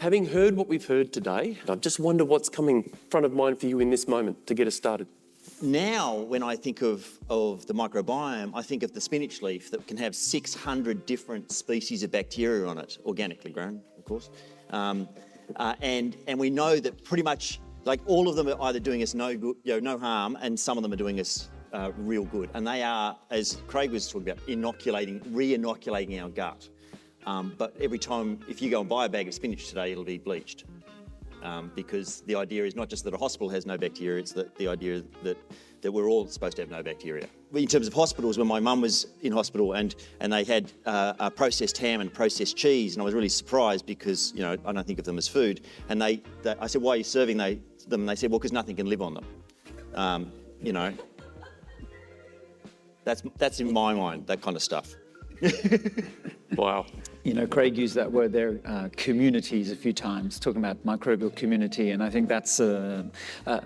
Having heard what we've heard today, I just wonder what's coming front of mind for you in this moment to get us started. Now, when I think of the microbiome, I think of the spinach leaf that can have 600 different species of bacteria on it, organically grown, of course. And we know that pretty much, like, all of them are either doing us no good, no harm, and some of them are doing us real good. And they are, as Craig was talking about, re-inoculating our gut. But every time, if you go and buy a bag of spinach today, it'll be bleached. Because the idea is not just that a hospital has no bacteria, it's that the idea that we're all supposed to have no bacteria. In terms of hospitals, when my mum was in hospital and they had a processed ham and processed cheese, and I was really surprised because, I don't think of them as food. And I said, why are you serving them? And they said, well, because nothing can live on them. That's in my mind, that kind of stuff. Wow. Craig used that word there, communities, a few times, talking about microbial community, and I think that's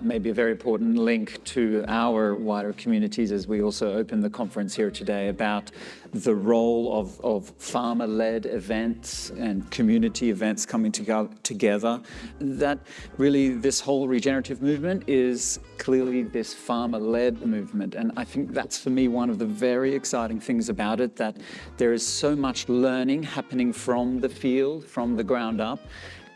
maybe a very important link to our wider communities as we also open the conference here today about the role of farmer-led events and community events coming together. That really, this whole regenerative movement is clearly this farmer-led movement, and I think that's, for me, one of the very exciting things about it, that there is so much learning happening from the field, from the ground up,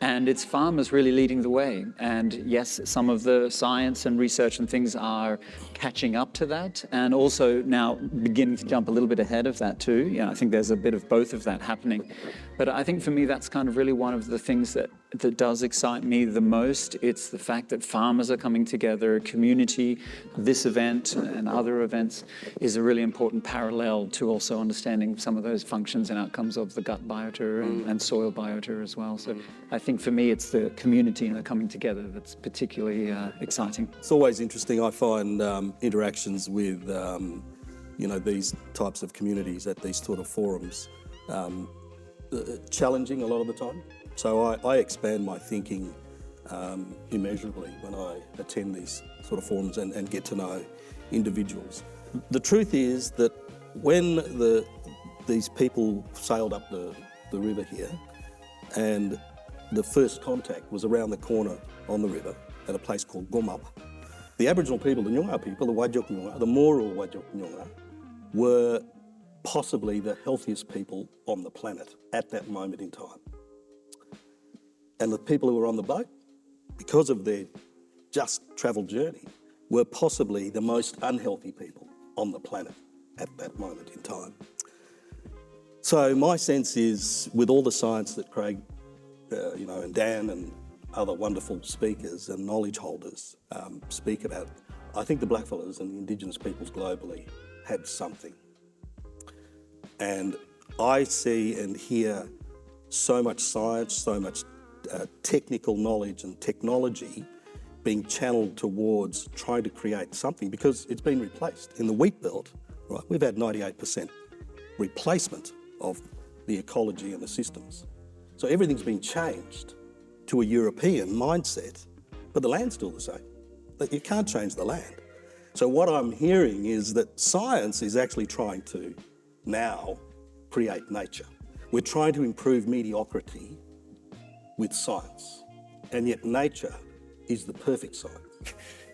and it's farmers really leading the way. And yes, some of the science and research and things are catching up to that, and also now beginning to jump a little bit ahead of that too. I think there's a bit of both of that happening. But I think for me, that's kind of really one of the things that does excite me the most. It's the fact that farmers are coming together, community. This event and other events is a really important parallel to also understanding some of those functions and outcomes of the gut biota and soil biota as well. So I think for me, it's the community and the coming together that's particularly exciting. It's always interesting, I find, interactions with, these types of communities at these sort of forums, challenging a lot of the time. So I expand my thinking immeasurably when I attend these sort of forums and get to know individuals. The truth is that when these people sailed up the river here, and the first contact was around the corner on the river at a place called Gumup, the Aboriginal people, the Noongar people, the Whadjuk Noongar, the Moro Whadjuk Noongar, were possibly the healthiest people on the planet at that moment in time. And the people who were on the boat, because of their just travel journey, were possibly the most unhealthy people on the planet at that moment in time. So my sense is, with all the science that Craig, and Dan and other wonderful speakers and knowledge holders speak about, I think the blackfellas and the Indigenous peoples globally had something. And I see and hear so much science, so much technical knowledge and technology being channeled towards trying to create something, because it's been replaced. In the wheat belt, right, we've had 98% replacement of the ecology and the systems. So everything's been changed to a European mindset, but the land's still the same. You can't change the land. So what I'm hearing is that science is actually trying to now create nature. We're trying to improve mediocrity with science, and yet nature is the perfect science.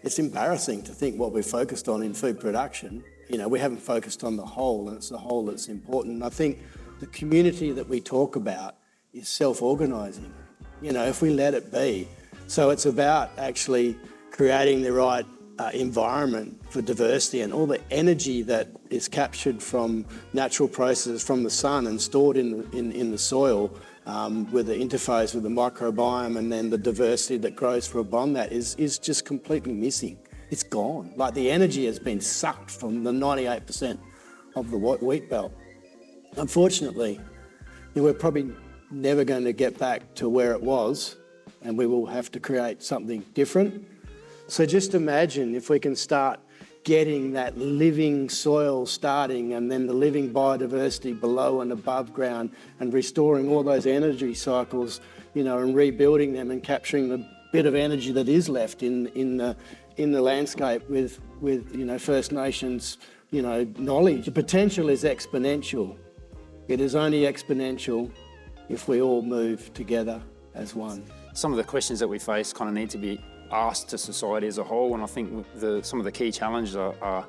It's embarrassing to think what we're focused on in food production. We haven't focused on the whole, and it's the whole that's important. And I think the community that we talk about is self-organising, if we let it be. So it's about actually creating the right environment for diversity, and all the energy that is captured from natural processes from the sun and stored in the soil, with the interface with the microbiome and then the diversity that grows from that is just completely missing. It's gone. Like, the energy has been sucked from the 98% of the wheat belt. Unfortunately, we're probably never going to get back to where it was, and we will have to create something different. So just imagine if we can start getting that living soil starting, and then the living biodiversity below and above ground, and restoring all those energy cycles, and rebuilding them and capturing the bit of energy that is left in the landscape with First Nations knowledge. The potential is exponential. It is only exponential if we all move together as one. Some of the questions that we face kind of need to be asked to society as a whole, and I think some of the key challenges are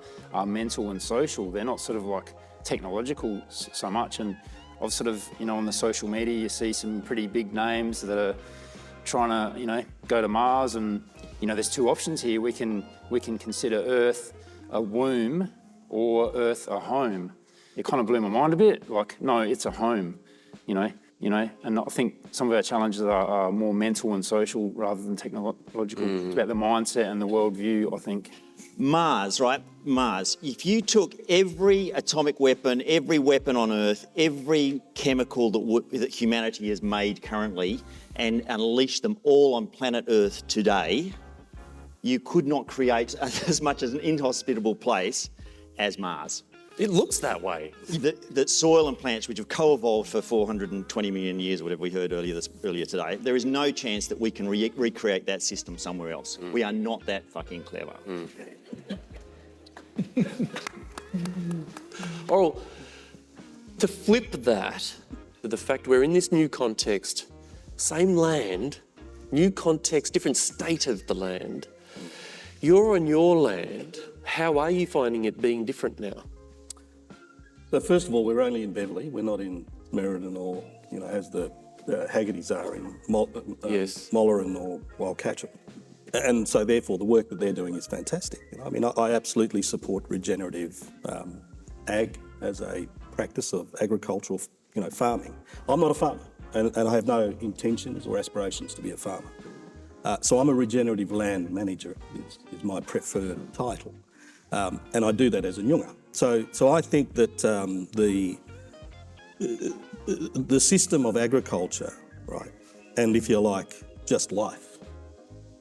mental and social. They're not sort of like technological so much, and I've sort of, on the social media you see some pretty big names that are trying to, go to Mars, and there's two options here. We can consider Earth a womb or Earth a home. It kind of blew my mind a bit. Like, no, it's a home, and I think some of our challenges are more mental and social rather than technological. It's about the mindset and the worldview, I think. Mars, right? Mars. If you took every atomic weapon, every weapon on Earth, every chemical that humanity has made currently, and unleashed them all on planet Earth today, you could not create as much as an inhospitable place as Mars. It looks that way. The soil and plants which have co-evolved for 420 million years, or whatever we heard earlier today, there is no chance that we can recreate that system somewhere else. We are not that fucking clever. Or to flip that, to the fact we're in this new context, same land, new context, different state of the land. You're on your land. How are you finding it being different now? So first of all, we're only in Beverley. We're not in Merredin or, as the Haggertys are in Yes. Mollaran or Wildcatchep. And so therefore the work that they're doing is fantastic. I absolutely support regenerative ag as a practice of agricultural, farming. I'm not a farmer and I have no intentions or aspirations to be a farmer. So I'm a regenerative land manager is my preferred title. And I do that as a Nyunga. So I think that the system of agriculture, right, and if you like, just life,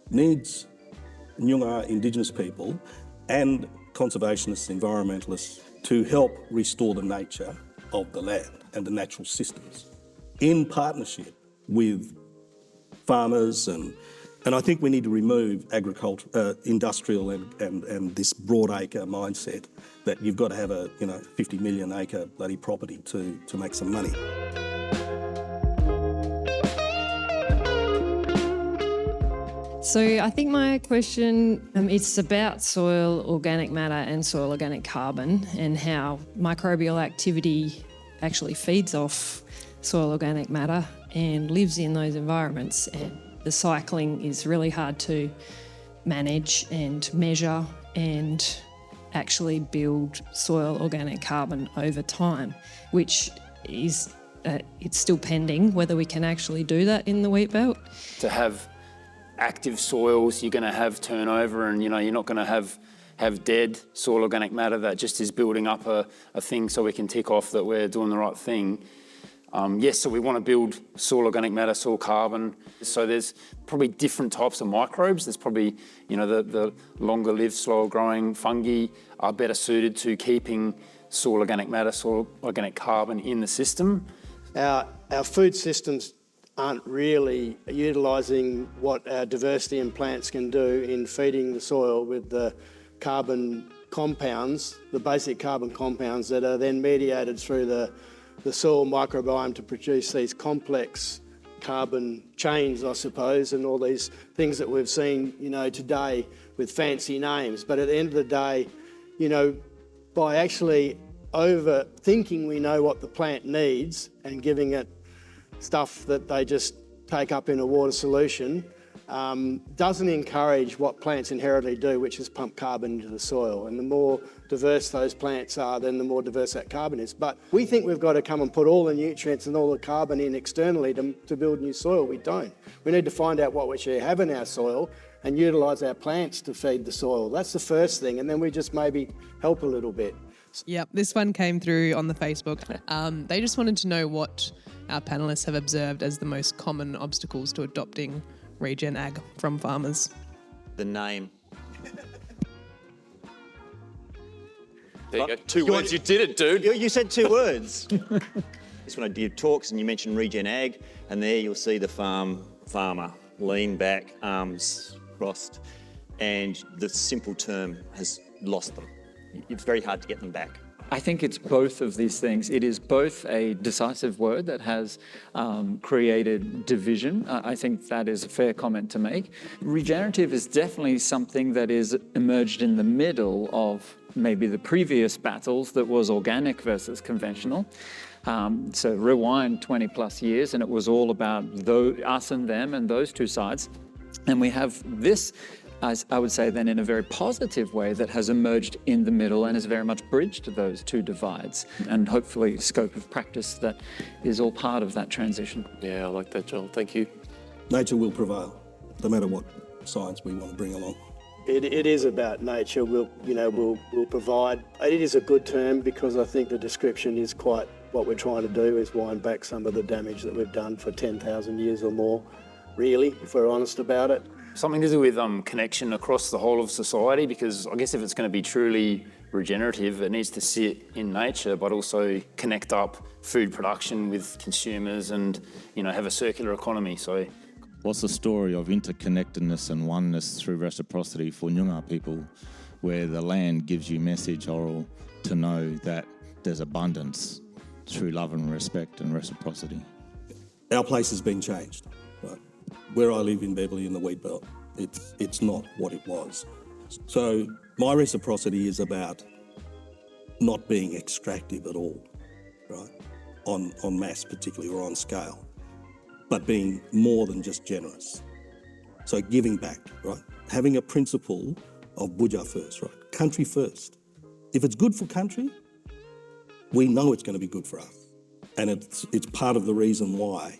needs Nyunga Indigenous people and conservationists, environmentalists to help restore the nature of the land and the natural systems in partnership with farmers and I think we need to remove agriculture, industrial and this broad acre mindset that you've got to have a 50 million acre bloody property to make some money. So I think my question, it's about soil organic matter and soil organic carbon and how microbial activity actually feeds off soil organic matter and lives in those environments. And the cycling is really hard to manage and measure and actually build soil organic carbon over time, which is it's still pending whether we can actually do that in the wheat belt. To have active soils, you're going to have turnover, and you're not going to have dead soil organic matter that just is building up a thing so we can tick off that we're doing the right thing. So we want to build soil organic matter, soil carbon. So there's probably different types of microbes. There's probably, the longer lived, slower growing fungi are better suited to keeping soil organic matter, soil organic carbon in the system. Our food systems aren't really utilising what our diversity in plants can do in feeding the soil with the carbon compounds, the basic carbon compounds that are then mediated through the soil microbiome to produce these complex carbon chains, I suppose, and all these things that we've seen, today with fancy names. But at the end of the day, by actually overthinking we know what the plant needs and giving it stuff that they just take up in a water solution, doesn't encourage what plants inherently do, which is pump carbon into the soil. And the more diverse those plants are, then the more diverse that carbon is. But we think we've got to come and put all the nutrients and all the carbon in externally to build new soil. We don't. We need to find out what we actually have in our soil and utilise our plants to feed the soil. That's the first thing. And then we just maybe help a little bit. Yep, this one came through on the Facebook. They just wanted to know what our panellists have observed as the most common obstacles to adopting regen ag from farmers. The name. There you go. Two words. You did it, dude. You said 2 words. This when I did talks and you mentioned regen ag, and there you'll see the farmer lean back, arms crossed, and the simple term has lost them. It's very hard to get them back. I think it's both of these things. It is both a decisive word that has created division. I think that is a fair comment to make. Regenerative is definitely something that is emerged in the middle of maybe the previous battles that was organic versus conventional. So rewind 20 plus years and it was all about us and them and those two sides. And we have this, as I would say then, in a very positive way that has emerged in the middle and has very much bridged those two divides and hopefully scope of practice that is all part of that transition. Yeah, I like that, Joel. Thank you. Nature will prevail, no matter what science we want to bring along. It is about nature. We'll provide. It is a good term because I think the description is quite what we're trying to do is wind back some of the damage that we've done for 10,000 years or more, really, if we're honest about it. Something to do with connection across the whole of society, because I guess if it's going to be truly regenerative, it needs to sit in nature, but also connect up food production with consumers and, have a circular economy. So, what's the story of interconnectedness and oneness through reciprocity for Noongar people, where the land gives you message oral to know that there's abundance through love and respect and reciprocity? Our place has been changed. Right? Where I live in Beverley in the wheat belt, it's not what it was. So my reciprocity is about not being extractive at all, right? On mass particularly or on scale, but being more than just generous. So giving back, right? Having a principle of Buja first, right? Country first. If it's good for country, we know it's going to be good for us. And it's part of the reason why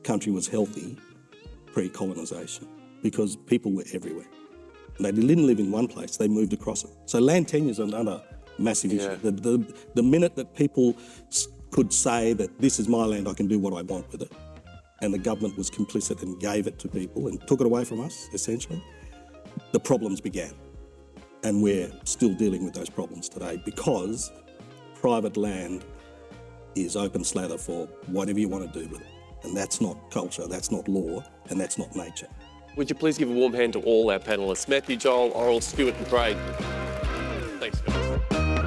country was healthy pre-colonisation, because people were everywhere. They didn't live in one place, they moved across it. So land tenure is another massive issue. The minute that people could say that this is my land, I can do what I want with it, and the government was complicit and gave it to people and took it away from us, essentially, the problems began. And we're still dealing with those problems today because private land is open slather for whatever you want to do with it. And that's not culture, that's not law, and that's not nature. Would you please give a warm hand to all our panellists, Matthew, Joel, Oral, Stuart and Craig. Thanks, guys.